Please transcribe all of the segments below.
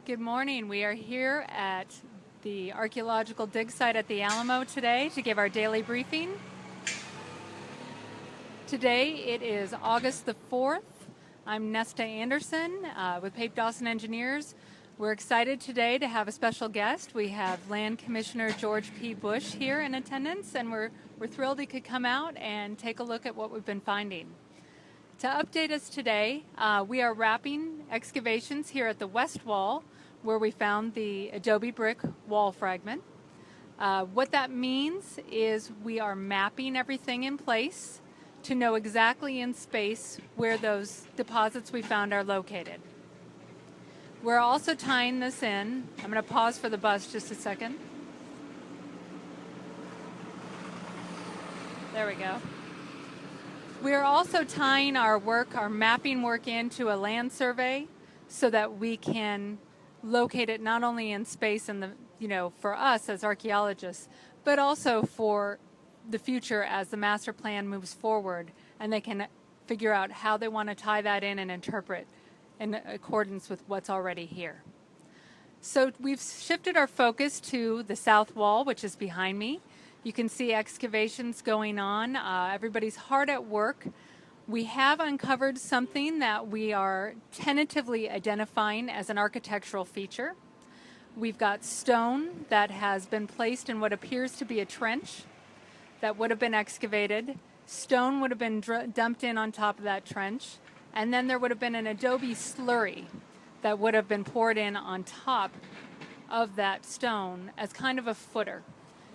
Good morning. We are here at the Archaeological dig site at the Alamo today to give our daily briefing. Today it is August the 4th. I'm Nesta Anderson with Pape Dawson Engineers. We're excited today to have a special guest. We have Land Commissioner George P. Bush here in attendance, and we're thrilled he could come out and take a look at what we've been finding. To update us today, we are wrapping excavations here at the west wall where we found the adobe brick wall fragment. What that means is we are mapping everything in place to know exactly in space where those deposits we found are located. We're also tying this in. I'm going to pause for the bus just a second. There we go. We are also tying our mapping work into a land survey so that we can locate it not only in space and for us as archaeologists, but also for the future as the master plan moves forward and they can figure out how they want to tie that in and interpret in accordance with what's already here. So we've shifted our focus to the south wall, which is behind me. You can see excavations going on. Everybody's hard at work. We have uncovered something that we are tentatively identifying as an architectural feature. We've got stone that has been placed in what appears to be a trench that would have been excavated. Stone would have been dumped in on top of that trench, and then there would have been an adobe slurry that would have been poured in on top of that stone as kind of a footer.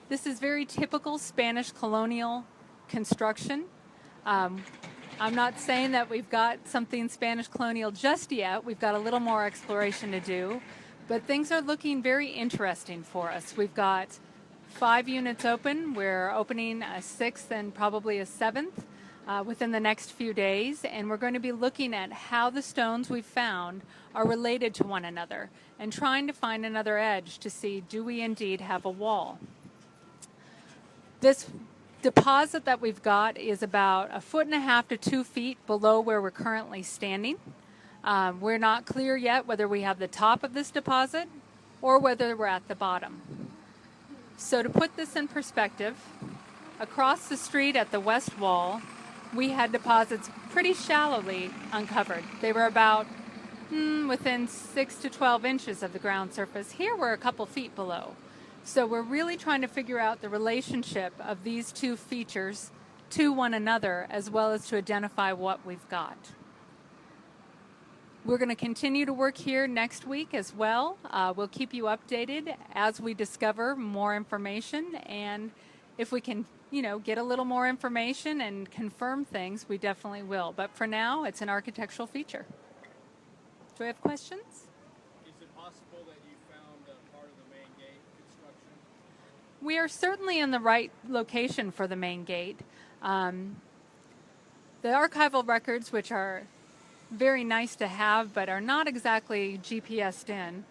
This is very typical Spanish colonial construction. I'm not saying that we've got something Spanish colonial just yet. We've got a little more exploration to do, but things are looking very interesting for us. We've got 5 units open. We're opening a 6th and probably a 7th within the next few days, and we're going to be looking at how the stones we've found are related to one another and trying to find another edge to see, do we indeed have a wall? This deposit that we've got is about 1.5 to 2 feet below where we're currently standing. We're not clear yet whether we have the top of this deposit or whether we're at the bottom. So to put this in perspective, across the street at the west wall, we had deposits pretty shallowly uncovered. They were about within 6 to 12 inches of the ground surface. Here we're a couple feet below. So we're really trying to figure out the relationship of these two features to one another, as well as to identify what we've got. We're going to continue to work here next week as well. We'll keep you updated as we discover more information, and if we can, get a little more information and confirm things, we definitely will. But for now, it's an architectural feature. Do we have questions? Is it possible that you found part of the main gate construction? We are certainly in the right location for the main gate. The archival records, which are very nice to have but are not exactly GPSed in,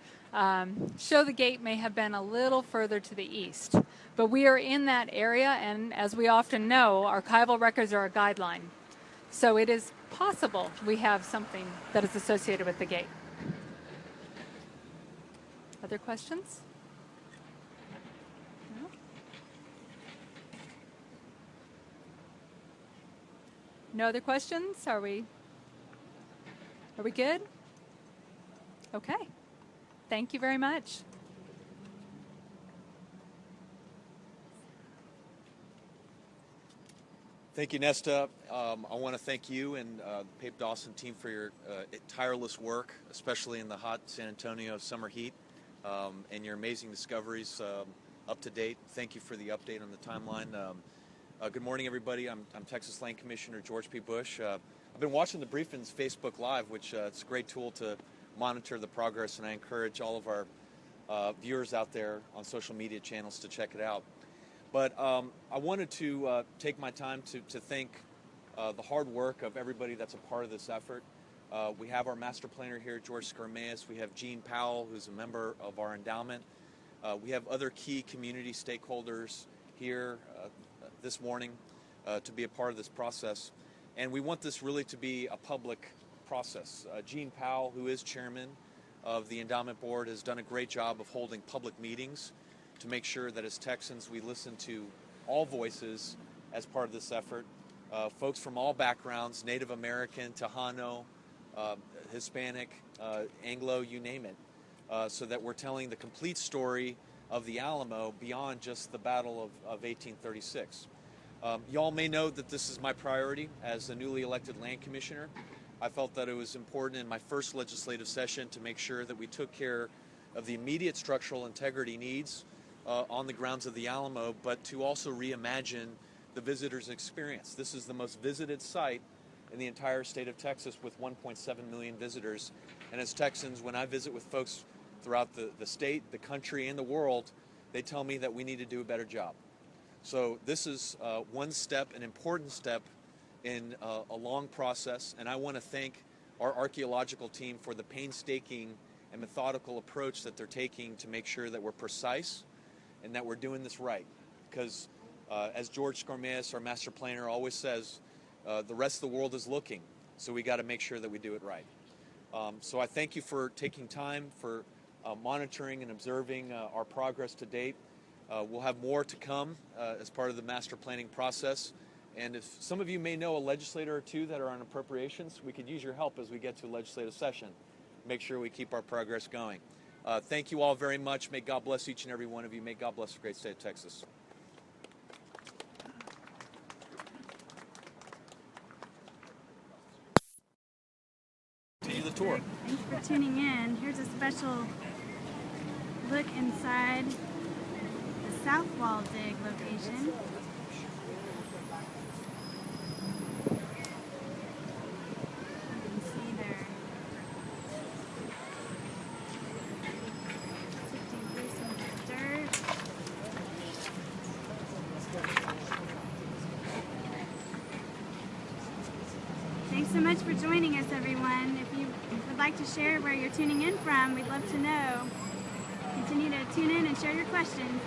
show the gate may have been a little further to the east. But we are in that area, and as we often know, archival records are a guideline. So it is possible we have something that is associated with the gate. Other questions? No? No other questions? Are we good? Okay. Thank you very much. Thank you, Nesta. I want to thank you and the Pape Dawson team for your tireless work, especially in the hot San Antonio summer heat, and your amazing discoveries up to date. Thank you for the update on the timeline. Good morning, everybody. I'm Texas Land Commissioner George P. Bush. I've been watching the briefings Facebook Live, which it's a great tool to monitor the progress, and I encourage all of our viewers out there on social media channels to check it out. But I wanted to take my time to thank the hard work of everybody that's a part of this effort. We have our master planner here, George Skarmaeus. We have Gene Powell, who's a member of our endowment. We have other key community stakeholders here this morning to be a part of this process. And we want this really to be a public process. Gene Powell, who is chairman, of the Endowment Board has done a great job of holding public meetings to make sure that as Texans we listen to all voices as part of this effort. Folks from all backgrounds, Native American, Tejano, Hispanic, Anglo, you name it, so that we're telling the complete story of the Alamo beyond just the Battle of 1836. Y'all may know that this is my priority as the newly elected land commissioner. I felt that it was important in my first legislative session to make sure that we took care of the immediate structural integrity needs on the grounds of the Alamo, but to also reimagine the visitor's experience. This is the most visited site in the entire state of Texas with 1.7 million visitors. And as Texans, when I visit with folks throughout the state, the country, and the world, they tell me that we need to do a better job. So this is one step, an important step in a long process, and I want to thank our archaeological team for the painstaking and methodical approach that they're taking to make sure that we're precise and that we're doing this right. Because as George Scormeus, our master planner, always says, the rest of the world is looking, so we got to make sure that we do it right. So I thank you for taking time, for monitoring and observing our progress to date. We'll have more to come as part of the master planning process. And if some of you may know a legislator or two that are on appropriations, we could use your help as we get to a legislative session. Make sure we keep our progress going. Thank you all very much. May God bless each and every one of you. May God bless the great state of Texas. Continue the tour. Thanks for tuning in. Here's a special look inside the South Wall Dig location. You can see they're sifting through some of the dirt. Thanks so much for joining us, everyone. If you would like to share where you're tuning in from, we'd love to know. Continue to tune in and share your questions.